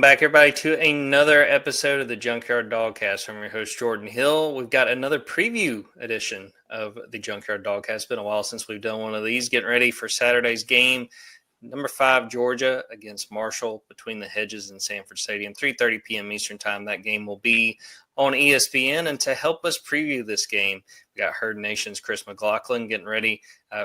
back, everybody, to another episode of the Junkyard Dawgcast. I'm your host, Jordan Hill. We've got another preview edition of the Junkyard Dawgcast. It's been a while since we've done one of these. Getting ready for Saturday's game, number 5 Georgia against Marshall between the Hedges and Sanford Stadium, 3:30 p.m. Eastern Time. That game will be on ESPN. And to help us preview this game, we got Herd Nation's Chris McLaughlin getting ready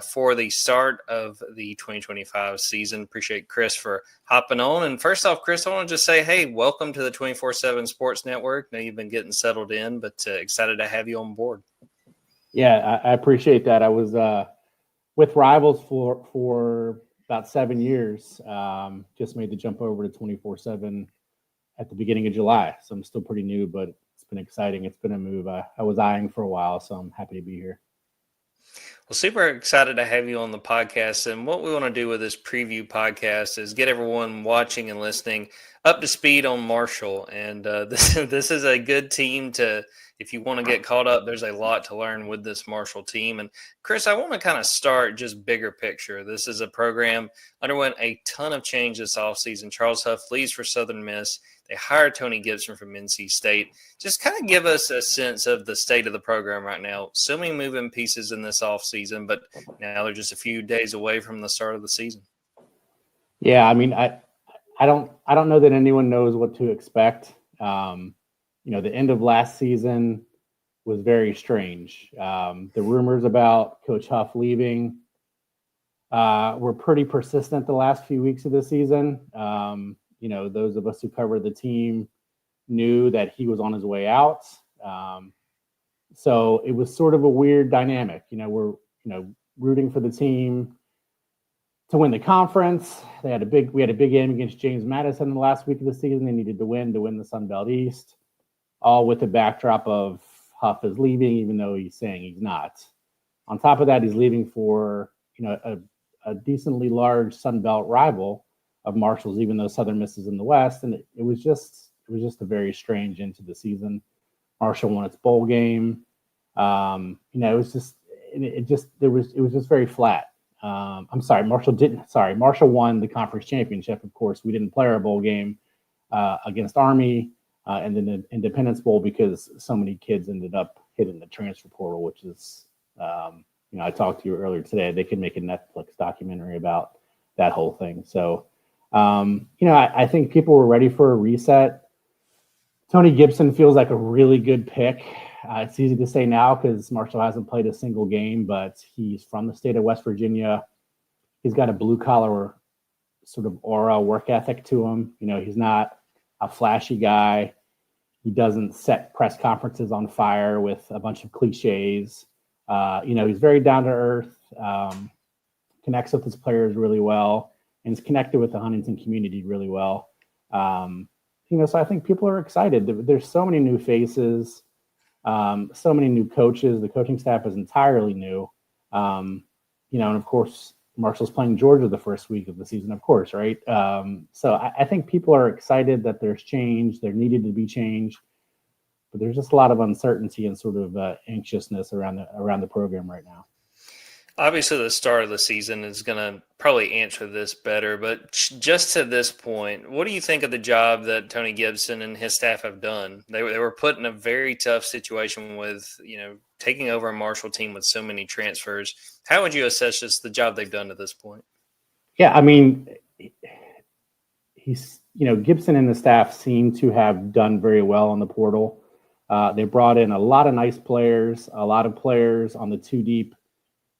for the start of the 2025 season. Appreciate Chris for hopping on. And first off, Chris, I want to just say, hey, welcome to the 24/7 Sports Network. Know you've been getting settled in, but excited to have you on board. Yeah, I appreciate that. I was with Rivals for about 7 years. Just made the jump over to 24/7 at the beginning of July. So I'm still pretty new, but it's been exciting. It's been a move I was eyeing for a while, so I'm happy to be here. Well, super excited to have you on the podcast. And what we want to do with this preview podcast is get everyone watching and listening up to speed on Marshall. And this is a good team to, if you want to get caught up, there's a lot to learn with this Marshall team. And Chris, I want to kind of start just bigger picture. This is a program underwent a ton of change this offseason. Charles Huff leaves for Southern Miss. They hired Tony Gibson from NC State. Just kind of give us a sense of the state of the program right now. So many moving pieces in this offseason, but now they're just a few days away from the start of the season. Yeah, I mean, I don't know that anyone knows what to expect. The end of last season was very strange. The rumors about Coach Huff leaving were pretty persistent the last few weeks of the season. Those of us who covered the team knew that he was on his way out. So it was sort of a weird dynamic. We're rooting for the team to win the conference. We had a big game against James Madison in the last week of the season. They needed to win the Sun Belt East, all with the backdrop of Huff is leaving, even though he's saying he's not. On top of that, he's leaving for a decently large Sun Belt rival of Marshall's, even though Southern Miss is in the West, and it was just a very strange end to the season. Marshall won its bowl game. It was just very flat. Marshall won the conference championship. Of course, we didn't play our bowl game against Army and then the Independence Bowl because so many kids ended up hitting the transfer portal, which is, I talked to you earlier today. They could make a Netflix documentary about that whole thing. So, I think people were ready for a reset. Tony Gibson feels like a really good pick. It's easy to say now because Marshall hasn't played a single game, but he's from the state of West Virginia. He's got a blue-collar sort of aura, work ethic to him. He's not a flashy guy. He doesn't set press conferences on fire with a bunch of cliches. He's very down to earth, connects with his players really well, and is connected with the Huntington community really well. So I think people are excited. There's so many new faces, so many new coaches. The coaching staff is entirely new. And of course, Marshall's playing Georgia the first week of the season, of course, right? So I think people are excited that there's change. There needed to be change, but there's just a lot of uncertainty and sort of anxiousness around the program right now. Obviously, the start of the season is going to probably answer this better, but just to this point, what do you think of the job that Tony Gibson and his staff have done? They were put in a very tough situation with, taking over a Marshall team with so many transfers. How would you assess just the job they've done to this point? Yeah, I mean, Gibson and the staff seem to have done very well on the portal. They brought in a lot of nice players, a lot of players on the two deep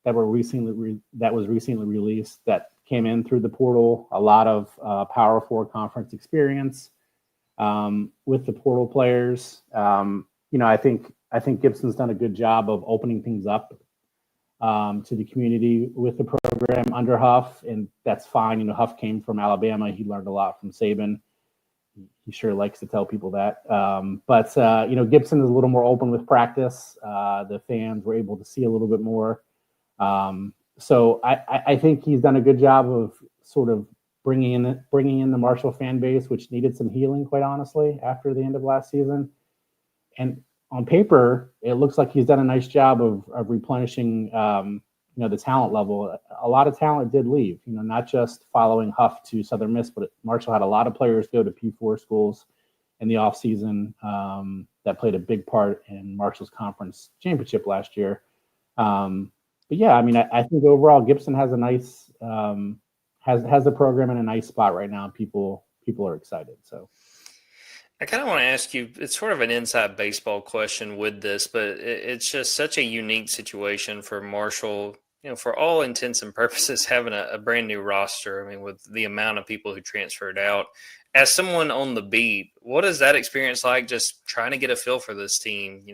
that was recently released that came in through the portal. A lot of Power 4 conference experience with the portal players. I think Gibson's done a good job of opening things up to the community with the program under Huff, and that's fine. Huff came from Alabama. He learned a lot from Saban. He sure likes to tell people that. But Gibson is a little more open with practice. The fans were able to see a little bit more. So I think he's done a good job of sort of bringing in the Marshall fan base, which needed some healing, quite honestly, after the end of last season. And on paper, it looks like he's done a nice job of replenishing the talent level, a lot of talent did leave, not just following Huff to Southern Miss, but Marshall had a lot of players go to P4 schools in the offseason that played a big part in Marshall's conference championship last year. But yeah, I mean, I think overall Gibson has a nice, has the program in a nice spot right now. People are excited. So I kind of want to ask you, it's sort of an inside baseball question with this, but it's just such a unique situation for Marshall, for all intents and purposes, having a brand new roster. I mean, with the amount of people who transferred out. As someone on the beat, what is that experience like, just trying to get a feel for this team,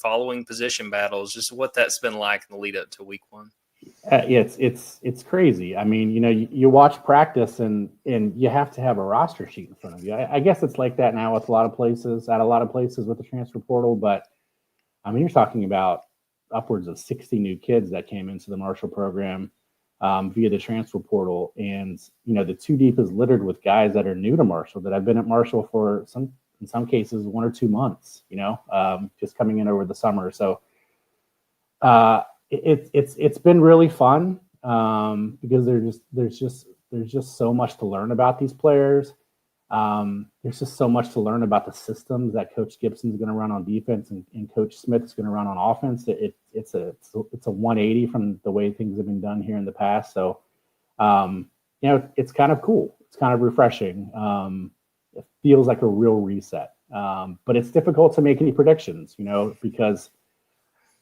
following position battles, just what that's been like in the lead up to week one? Yeah, it's crazy. I mean, you watch practice and you have to have a roster sheet in front of you. I guess it's like that now with a lot of places with the transfer portal. But I mean, you're talking about upwards of 60 new kids that came into the Marshall program via the transfer portal. And, the two deep is littered with guys that are new to Marshall, that have been at Marshall for in some cases, 1 or 2 months, just coming in over the summer. So, it's been really fun because there's just so much to learn about these players. There's just so much to learn about the systems that Coach Gibson's going to run on defense and Coach Smith is going to run on offense. It's a 180 from the way things have been done here in the past. So, it's kind of cool. It's kind of refreshing. It feels like a real reset. But it's difficult to make any predictions, because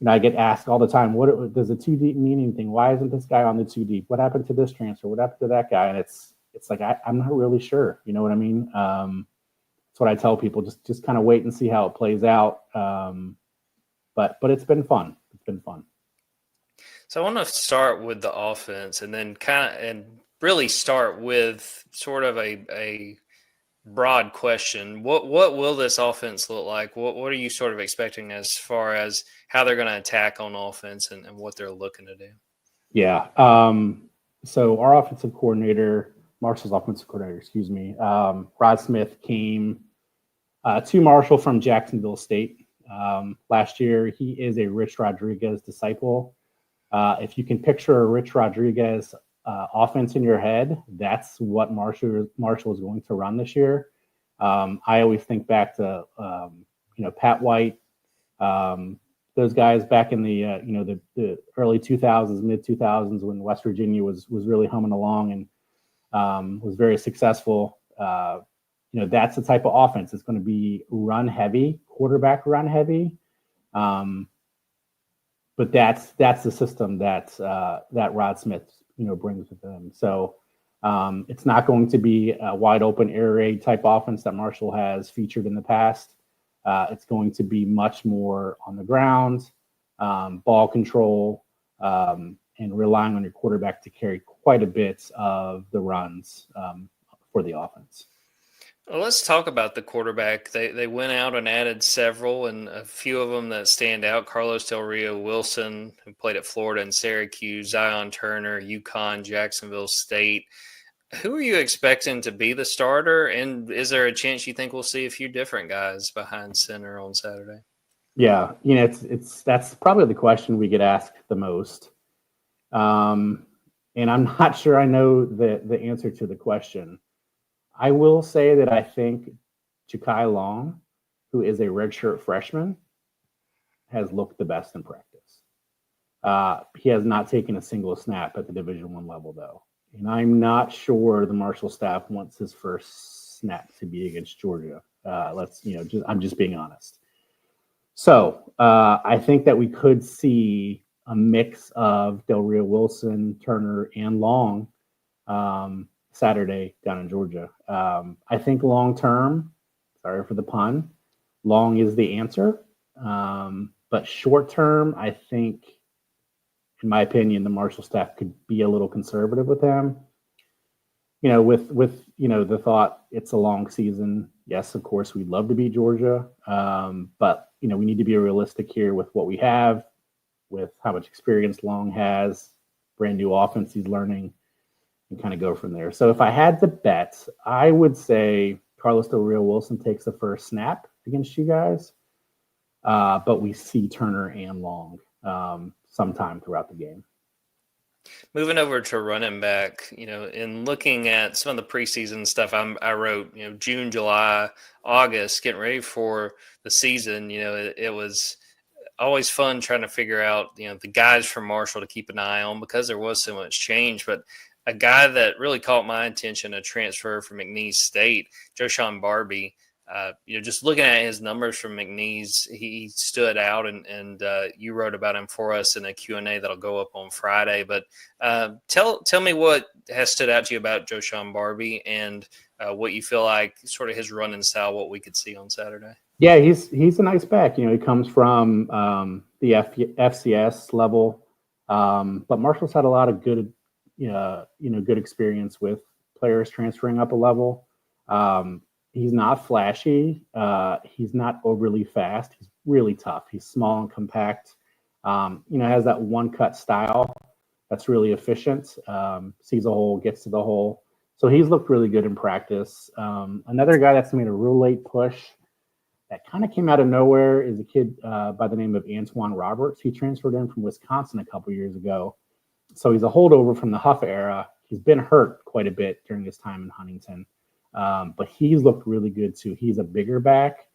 I get asked all the time, what does a 2 deep mean anything? Why isn't this guy on the 2 deep? What happened to this transfer? What happened to that guy? And it's like, I'm not really sure. You know what I mean? That's what I tell people. Just kind of wait and see how it plays out. But it's been fun. It's been fun. So I want to start with the offense and then really start with sort of a broad question. What will this offense look like? What are you sort of expecting as far as how they're going to attack on offense and what they're looking to do? Yeah. So our Marshall's offensive coordinator, Rod Smith came to Marshall from Jacksonville State last year. He is a Rich Rodriguez disciple. If you can picture a Rich Rodriguez offense in your head, that's what Marshall is going to run this year. I always think back to Pat White, those guys back in the the early 2000s, mid 2000s, when West Virginia was really humming along and was very successful. That's the type of offense. It's going to be run heavy, quarterback run heavy. But that's the system that Rod Smith brings with them. So it's not going to be a wide open air raid type offense that Marshall has featured in the past. It's going to be much more on the ground, ball control, and relying on your quarterback to carry quite a bit of the runs for the offense. Well, let's talk about the quarterback. They went out and added several, and a few of them that stand out: Carlos Del Rio Wilson, who played at Florida and Syracuse; Zion Turner, UConn, Jacksonville State. Who are you expecting to be the starter? And is there a chance you think we'll see a few different guys behind center on Saturday? Yeah, that's probably the question we get asked the most. And I'm not sure I know the answer to the question. I will say that I think Ja'Kai Long, who is a redshirt freshman, has looked the best in practice. He has not taken a single snap at the Division I level, though. And I'm not sure the Marshall staff wants his first snap to be against Georgia. I'm just being honest. So I think that we could see a mix of Del Rio Wilson, Turner, and Long Saturday down in Georgia. I think long term, sorry for the pun, Long is the answer. But short term, I think, in my opinion, the Marshall staff could be a little conservative with him. With the thought it's a long season. Yes, of course, we'd love to beat Georgia. But we need to be realistic here with what we have, with how much experience Long has, brand new offense he's learning, and kind of go from there. So if I had to bet, I would say Carlos Del Rio Wilson takes the first snap against you guys. But we see Turner and Long sometime throughout the game. Moving over to running back, in looking at some of the preseason stuff, I wrote, June, July, August, getting ready for the season. It was always fun trying to figure out, the guys from Marshall to keep an eye on because there was so much change. But a guy that really caught my attention, a transfer from McNeese State, Joshawn Barbie. Just looking at his numbers from McNeese, he stood out, and you wrote about him for us in a Q&A that'll go up on Friday. But tell me what has stood out to you about Joshawn Barbie and what you feel like sort of his running style, what we could see on Saturday. Yeah, he's a nice back. He comes from the FCS level, but Marshall's had a lot of good, good experience with players transferring up a level. He's not flashy. He's not overly fast. He's really tough. He's small and compact. Has that one cut style that's really efficient. Sees a hole, gets to the hole. So he's looked really good in practice. Another guy that's made a real late push that kind of came out of nowhere is a kid by the name of Antoine Roberts. He transferred in from Wisconsin a couple years ago. So he's a holdover from the Huff era. He's been hurt quite a bit during his time in Huntington. But he's looked really good too. He's a bigger back,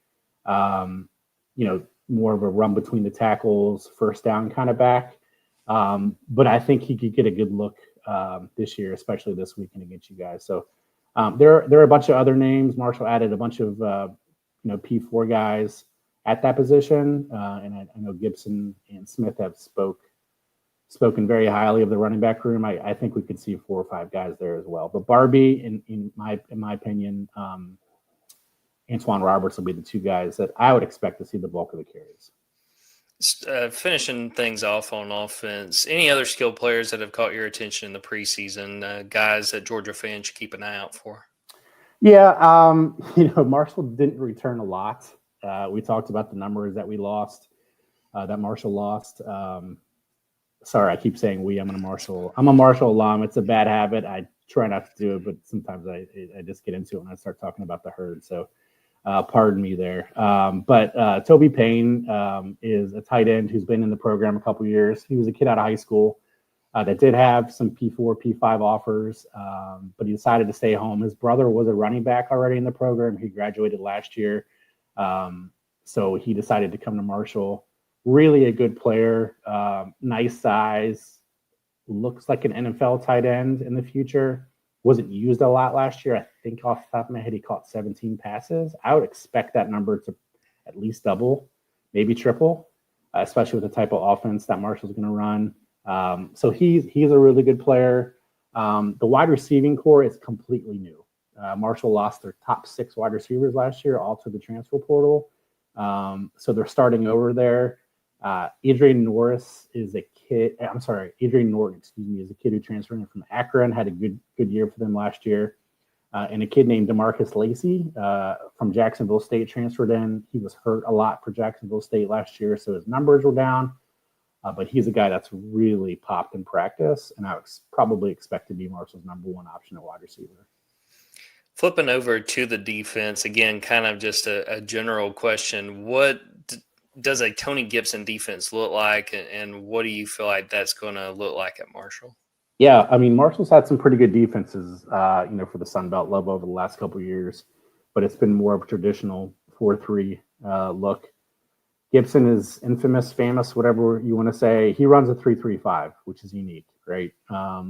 more of a run between the tackles, first down kind of back. But I think he could get a good look this year, especially this weekend against you guys. So there are a bunch of other names. Marshall added a bunch of P4 guys at that position, and I know Gibson and Smith have spoken very highly of the running back room. I think we could see 4 or 5 guys there as well. But Barbie, in my opinion, Antoine Roberts will be the 2 guys that I would expect to see the bulk of the carries. Finishing things off on offense, any other skilled players that have caught your attention in the preseason, guys that Georgia fans should keep an eye out for? Yeah, Marshall didn't return a lot. We talked about the numbers that we lost, that Marshall lost. Sorry, I keep saying we. I'm a Marshall alum. It's a bad habit. I try not to do it, but sometimes I just get into it when I start talking about the herd. So pardon me there. But Toby Payne is a tight end who's been in the program a couple years. He was a kid out of high school that did have some P4, P5 offers, but he decided to stay home. His brother was a running back already in the program. He graduated last year. So he decided to come to Marshall. Really a good player, nice size, looks like an NFL tight end in the future. Wasn't used a lot last year. I think off the top of my head, he caught 17 passes. I would expect that number to at least double, maybe triple, especially with the type of offense that Marshall's going to run. So he's a really good player. The wide receiving core is completely new. Marshall lost their top 6 wide receivers last year, all to the transfer portal. So they're starting over there. Adrian Norton, is a kid who transferred in from Akron, had a good year for them last year. And a kid named DeMarcus Lacey from Jacksonville State transferred in. He was hurt a lot for Jacksonville State last year, so his numbers were down. But he's a guy that's really popped in practice, and I would probably expect to be Marshall's number 1 option at wide receiver. Flipping over to the defense, again, kind of just a general question. What does a Tony Gibson defense look like, and what do you feel like that's going to look like at Marshall? Yeah, I mean, Marshall's had some pretty good defenses, for the Sun Belt level over the last couple of years, but it's been more of a traditional 4-3 look. Gibson is famous, whatever you want to say. He runs a 3-3-5, which is unique, right?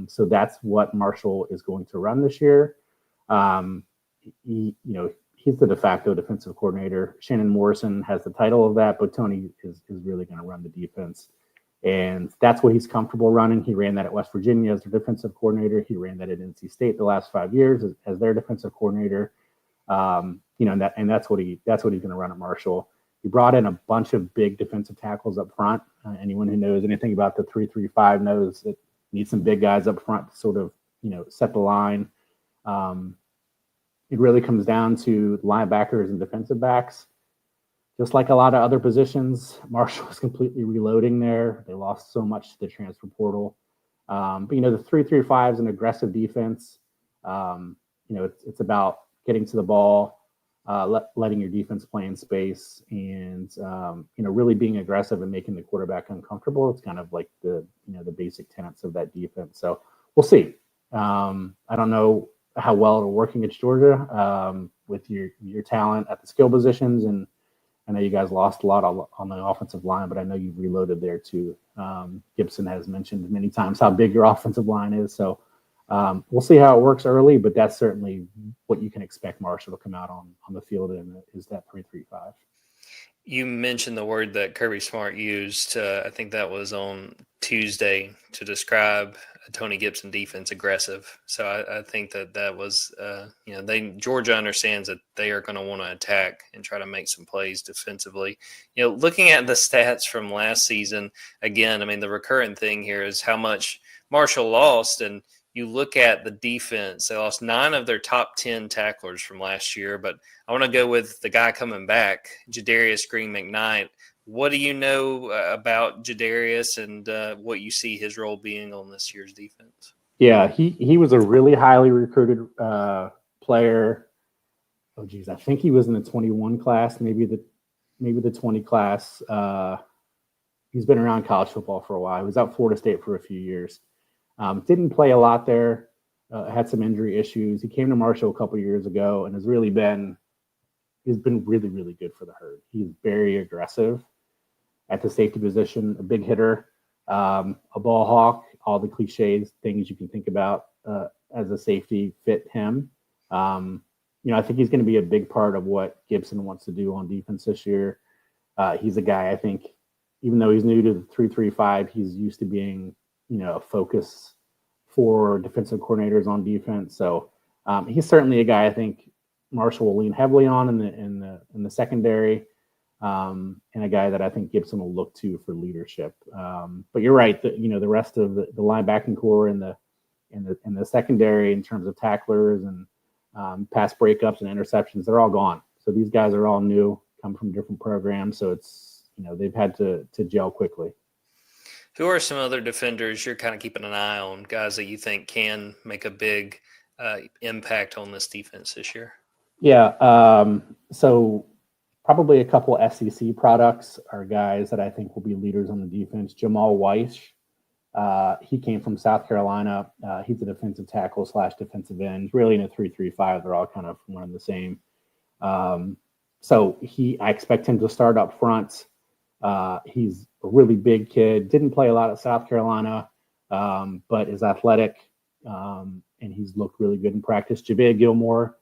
So that's what Marshall is going to run this year. He's the de facto defensive coordinator. Shannon Morrison has the title of that, but Tony is really going to run the defense. And that's what he's comfortable running. He ran that at West Virginia as their defensive coordinator. He ran that at NC State the last 5 years as their defensive coordinator. And that's what he's going to run at Marshall. He brought in a bunch of big defensive tackles up front. Anyone who knows anything about the 3-3-5 knows it needs some big guys up front to sort of, set the line. It really comes down to linebackers and defensive backs. Just like a lot of other positions, Marshall was completely reloading there. They lost so much to the transfer portal. But the 3-3-5 is an aggressive defense. It's about getting to the ball, letting your defense play in space, and really being aggressive and making the quarterback uncomfortable. It's kind of like the basic tenets of that defense. So we'll see. I don't know how well it'll work against Georgia with your talent at the skill positions, and I know you guys lost a lot on the offensive line, but I know you've reloaded there too. Gibson has mentioned many times how big your offensive line is, so we'll see how it works early, but that's certainly what you can expect Marshall to come out on the field in, is that 3-3-5. You mentioned the word that Kirby Smart used. I think that was on Tuesday to describe Tony Gibson defense, aggressive. So I think that was, Georgia understands that they are going to want to attack and try to make some plays defensively. Looking at the stats from last season, again, I mean, the recurrent thing here is how much Marshall lost, and you look at the defense, they lost 9 of their top 10 tacklers from last year, but I want to go with the guy coming back, Jadarius Green McKnight. What do you know about Jadarius and what you see his role being on this year's defense? Yeah, he was a really highly recruited player. Oh, geez, I think he was in the 21 class, maybe the 20 class. He's been around college football for a while. He was out Florida State for a few years. Didn't play a lot there. Had some injury issues. He came to Marshall a couple years ago and he's been really, really good for the Herd. He's very aggressive at the safety position, a big hitter, a ball hawk, all the cliches, things you can think about as a safety fit him. I think he's going to be a big part of what Gibson wants to do on defense this year. He's a guy, I think, even though he's new to the 3-3-5, he's used to being, a focus for defensive coordinators on defense. So he's certainly a guy I think Marshall will lean heavily on in the secondary, and a guy that I think Gibson will look to for leadership. But you're right, the rest of the linebacking core and the secondary in terms of tacklers and pass breakups and interceptions, they're all gone. So these guys are all new, come from different programs. So it's they've had to gel quickly. Who are some other defenders you're kind of keeping an eye on, guys that you think can make a big impact on this defense this year? Yeah, so probably a couple SEC products are guys that I think will be leaders on the defense. Jamal Weiss, he came from South Carolina. He's a defensive tackle / defensive end. Really in a 3-3-5, they're all kind of one and the same. So I expect him to start up front. He's a really big kid. Didn't play a lot at South Carolina, but is athletic, and he's looked really good in practice. Javier Gilmore,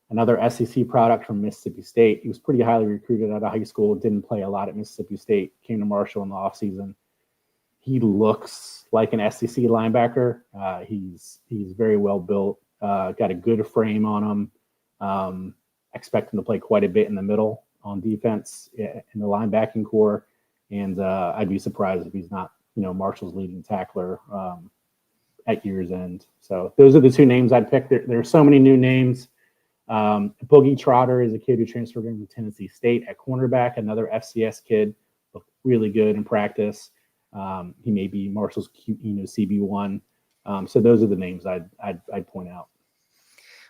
another SEC product from Mississippi State. He was pretty highly recruited out of high school. Didn't play a lot at Mississippi State. Came to Marshall in the offseason. He looks like an SEC linebacker. He's very well built. Got a good frame on him. Expect him to play quite a bit in the middle on defense in the linebacking core. And I'd be surprised if he's not, Marshall's leading tackler at year's end. So those are the two names I'd pick. There are so many new names. Boogie Trotter is a kid who transferred into Tennessee State at cornerback, another FCS kid, looked really good in practice. He may be Marshall's CB1. So those are the names I'd point out.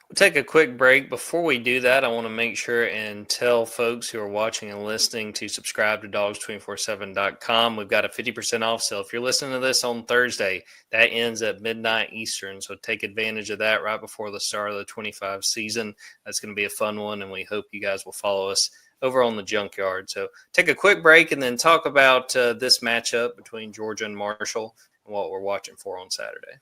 We'll take a quick break. Before we do that, I want to make sure and tell folks who are watching and listening to subscribe to Dawgs247.com. We've got a 50% off sale. If you're listening to this on Thursday, that ends at midnight Eastern. So take advantage of that right before the start of the 25 season. That's going to be a fun one, and we hope you guys will follow us over on the Junkyard. So take a quick break and then talk about this matchup between Georgia and Marshall and what we're watching for on Saturday.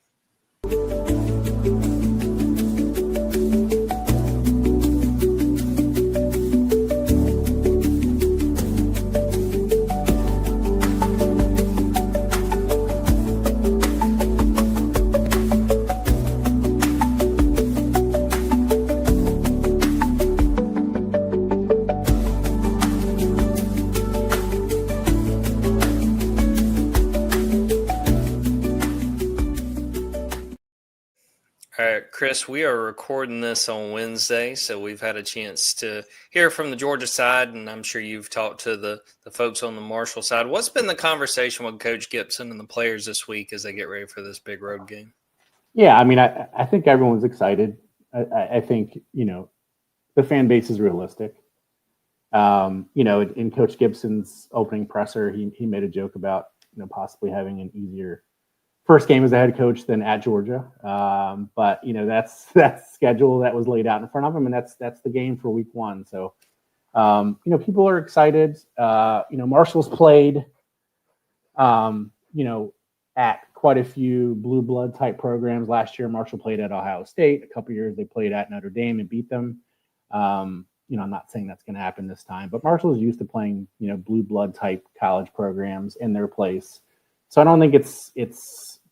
All right, Chris, we are recording this on Wednesday, so we've had a chance to hear from the Georgia side, and I'm sure you've talked to the folks on the Marshall side. What's been the conversation with Coach Gibson and the players this week as they get ready for this big road game? Yeah, I mean, I think everyone's excited. I think, the fan base is realistic. In Coach Gibson's opening presser, he made a joke about possibly having an easier first game as a head coach than at Georgia. But that's schedule that was laid out in front of him, and that's the game for week 1. So people are excited. Marshall's played at quite a few blue blood type programs. Last year, Marshall played at Ohio State. A couple years they played at Notre Dame and beat them. I'm not saying that's going to happen this time, but Marshall is used to playing, blue blood type college programs in their place. So I don't think it's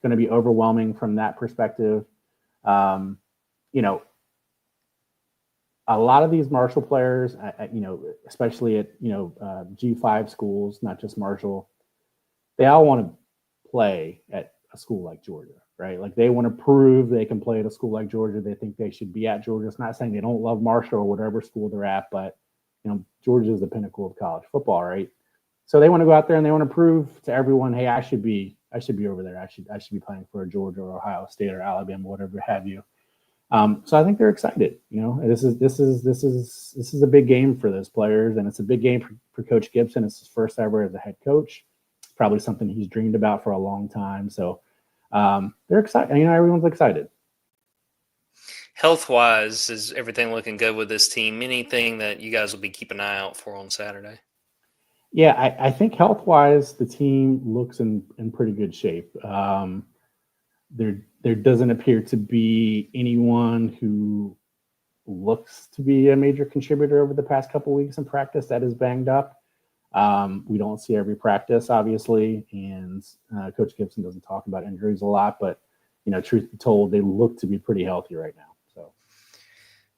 going to be overwhelming from that perspective. A lot of these Marshall players, especially at, G5 schools, not just Marshall, they all want to play at a school like Georgia, right? Like they want to prove they can play at a school like Georgia. They think they should be at Georgia. It's not saying they don't love Marshall or whatever school they're at, but Georgia is the pinnacle of college football, right? So they want to go out there and they want to prove to everyone, hey, I should be over there. I should be playing for Georgia or Ohio State or Alabama, whatever have you. So I think they're excited. This is a big game for those players, and it's a big game for Coach Gibson. It's his first ever as a head coach. Probably something he's dreamed about for a long time. So they're excited. Everyone's excited. Health-wise, is everything looking good with this team? Anything that you guys will be keeping an eye out for on Saturday? Yeah, I think health-wise, the team looks in pretty good shape. There doesn't appear to be anyone who looks to be a major contributor over the past couple of weeks in practice that is banged up. We don't see every practice, obviously, and Coach Gibson doesn't talk about injuries a lot, but truth be told, they look to be pretty healthy right now. So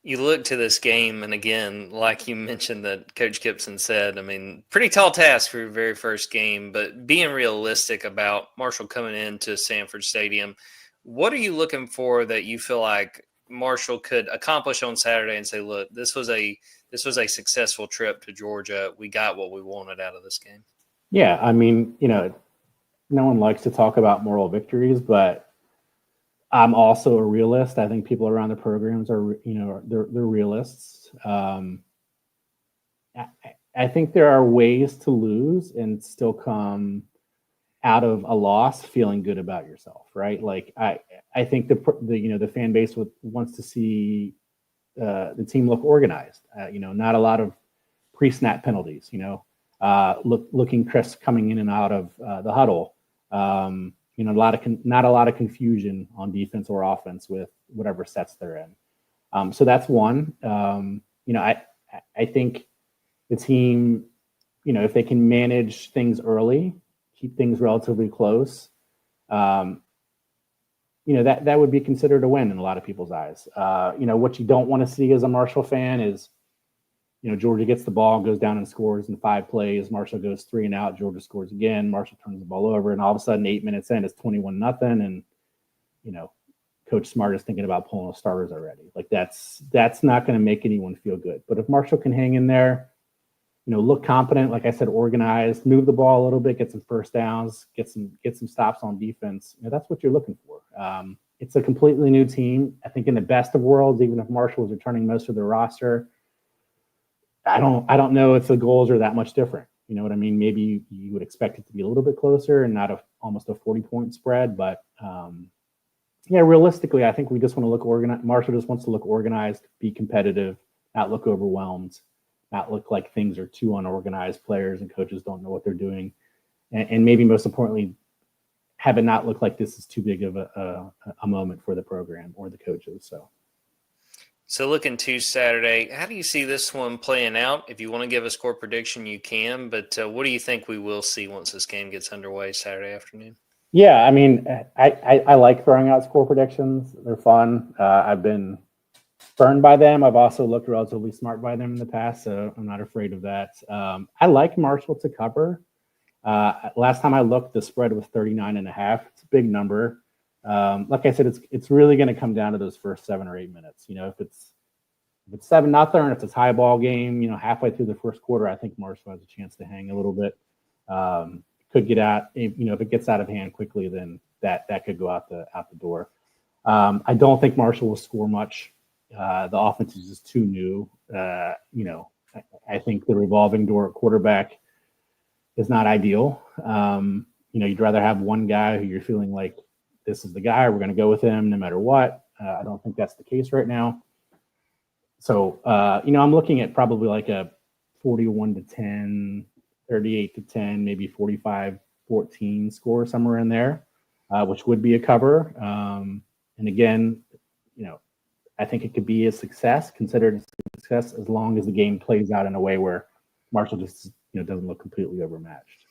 you look to this game, and again, like you mentioned that Coach Gibson said, pretty tall task for your very first game, but being realistic about Marshall coming into Sanford Stadium, what are you looking for that you feel like Marshall could accomplish on Saturday and say, look, this was a successful trip to Georgia. We got what we wanted out of this game. Yeah, no one likes to talk about moral victories, but I'm also a realist. I think people around the programs are, they're realists. I think there are ways to lose and still come out of a loss feeling good about yourself, right? Like I think the fan base wants to see the team look organized. Not a lot of pre-snap penalties. Looking crisp coming in and out of the huddle. Not a lot of confusion on defense or offense with whatever sets they're in. So that's one. I think the team, if they can manage things early, keep things relatively close, that would be considered a win in a lot of people's eyes. What you don't want to see as a Marshall fan is, Georgia gets the ball, goes down and scores in 5 plays. Marshall goes 3 and out. Georgia scores again. Marshall turns the ball over, and all of a sudden, 8 minutes in, it's 21-0, and Coach Smart is thinking about pulling the starters already. Like that's not going to make anyone feel good. But if Marshall can hang in there, look competent, like I said, organized, move the ball a little bit, get some first downs, get some stops on defense. That's what you're looking for. It's a completely new team. I think in the best of worlds, even if Marshall is returning most of their roster, I don't know if the goals are that much different. You know what I mean? Maybe you would expect it to be a little bit closer and not almost a 40-point spread. But realistically, I think we just want to look organized. Marshall just wants to look organized, be competitive, not look overwhelmed, not look like things are too unorganized. Players and coaches don't know what they're doing, and maybe most importantly, have it not look like this is too big of a moment for the program or the coaches. So looking to Saturday, how do you see this one playing out? If you want to give a score prediction, you can. But what do you think we will see once this game gets underway Saturday afternoon? Yeah, I like throwing out score predictions. They're fun. I've been burned by them. I've also looked relatively smart by them in the past, so I'm not afraid of that. I like Marshall to cover. Last time I looked, the spread was 39.5. It's a big number. Like I said, it's really going to come down to those first 7 or 8 minutes. If it's 7-0 and it's a tie ball game, halfway through the first quarter, I think Marshall has a chance to hang a little bit. Could get out, if it gets out of hand quickly, then that could go out the door. I don't think Marshall will score much. The offense is just too new. I think the revolving door at quarterback is not ideal. You'd rather have one guy who you're feeling like this is the guy, we're going to go with him no matter what. I don't think that's the case right now. So, I'm looking at probably like a 41-10, 38-10, maybe 45-14 score somewhere in there, which would be a cover. And again, I think it could be a success, considered a success, as long as the game plays out in a way where Marshall just doesn't look completely overmatched.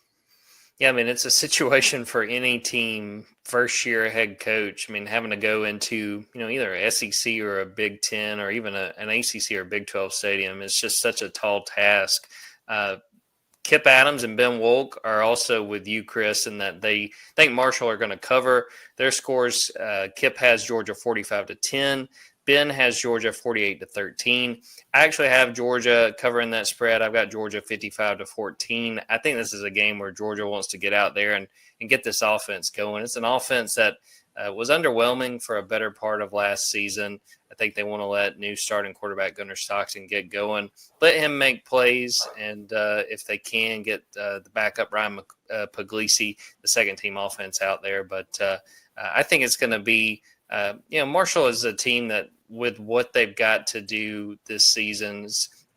Yeah, I mean, it's a situation for any team, first-year head coach. I mean, having to go into, either a SEC or a Big Ten or even an ACC or Big 12 stadium is just such a tall task. Kip Adams and Ben Wolk are also with you, Chris, in that they think Marshall are going to cover their scores. Kip has Georgia 45-10. Ben has Georgia 48-13. I actually have Georgia covering that spread. I've got Georgia 55-14. I think this is a game where Georgia wants to get out there and get this offense going. It's an offense that was underwhelming for a better part of last season. I think they want to let new starting quarterback Gunnar Stockton get going, let him make plays, and if they can, get the backup Ryan Puglisi, the second-team offense out there. But I think it's going to be Marshall is a team that, with what they've got to do this season,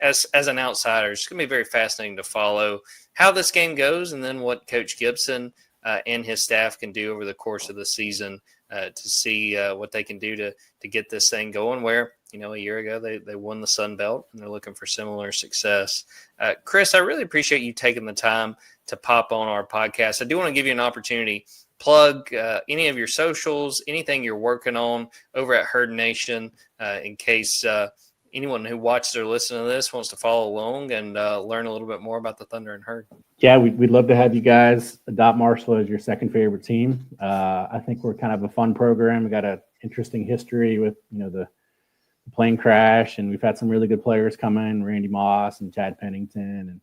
as an outsider, it's going to be very fascinating to follow how this game goes, and then what Coach Gibson and his staff can do over the course of the season to see what they can do to get this thing going. Where a year ago they won the Sun Belt, and they're looking for similar success. Chris, I really appreciate you taking the time to pop on our podcast. I do want to give you an opportunity. Plug any of your socials, anything you're working on over at Herd Nation, in case anyone who watches or listens to this wants to follow along and learn a little bit more about the Thunder and Herd. Yeah, we'd love to have you guys adopt Marshall as your second favorite team. I think we're kind of a fun program. We got an interesting history with the plane crash, and we've had some really good players come in, Randy Moss and Chad Pennington,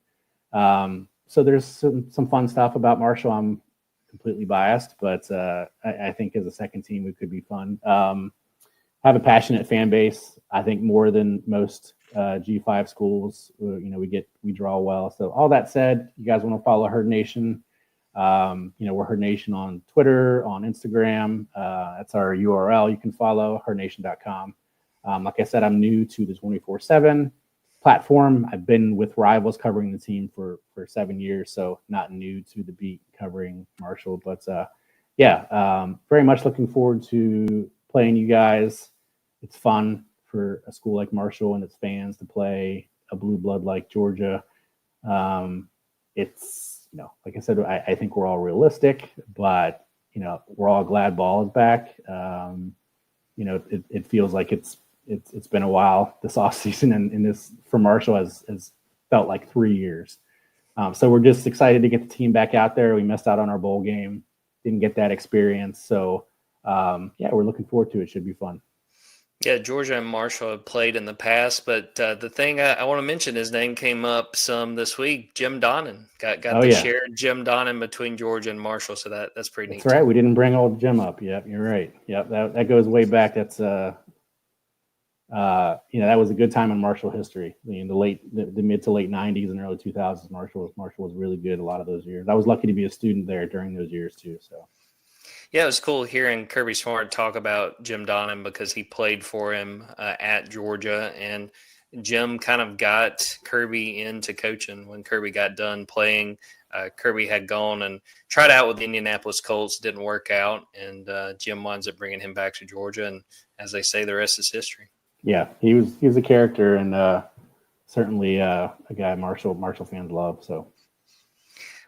and so there's some fun stuff about Marshall. I'm completely biased, but I think as a second team, we could be fun. Have a passionate fan base. I think more than most G5 schools. We draw well. So all that said, you guys want to follow Herd Nation? We're Herd Nation on Twitter, on Instagram. That's our URL. You can follow herdnation.com. Like I said, I'm new to the 24/7 platform. I've been with Rivals covering the team for 7 years, so not new to the beat covering Marshall. But very much looking forward to playing you guys. It's fun for a school like Marshall and its fans to play a blue blood like Georgia. It's like I said, I think we're all realistic, but we're all glad ball is back. It feels like it's been a while this offseason, and this for Marshall has felt like 3 years. So we're just excited to get the team back out there. We missed out on our bowl game, didn't get that experience. So we're looking forward to it. Should be fun. Yeah, Georgia and Marshall have played in the past, but the thing I want to mention, his name came up some this week. Jim Donnan got shared Jim Donnan between Georgia and Marshall, so that's pretty neat. That's right. We didn't bring old Jim up. Yep, you're right. Yep, that goes way back. That's that was a good time in Marshall history. The mid to late 90s and early 2000s. Marshall was really good a lot of those years. I was lucky to be a student there during those years too. So. Yeah, it was cool hearing Kirby Smart talk about Jim Donnan because he played for him at Georgia, and Jim kind of got Kirby into coaching when Kirby got done playing. Kirby had gone and tried out with the Indianapolis Colts, didn't work out, and Jim winds up bringing him back to Georgia, and as they say, the rest is history. Yeah, he was a character, and certainly a guy Marshall fans love. So.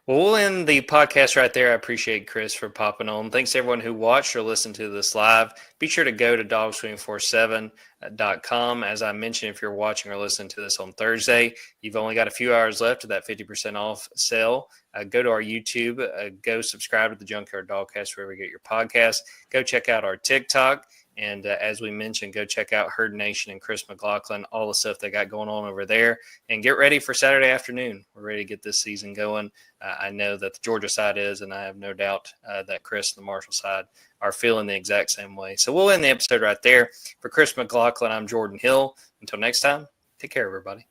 Well, we'll end the podcast right there. I appreciate Chris for popping on. Thanks to everyone who watched or listened to this live. Be sure to go to Dawgs247.com. As I mentioned, if you're watching or listening to this on Thursday, you've only got a few hours left of that 50% off sale. Go to our YouTube. Go subscribe to the Junkyard Dawgcast wherever you get your podcast. Go check out our TikTok. And as we mentioned, go check out Herd Nation and Chris McLaughlin, all the stuff they got going on over there. And get ready for Saturday afternoon. We're ready to get this season going. I know that the Georgia side is, and I have no doubt that Chris and the Marshall side are feeling the exact same way. So we'll end the episode right there. For Chris McLaughlin, I'm Jordan Hill. Until next time, take care, everybody.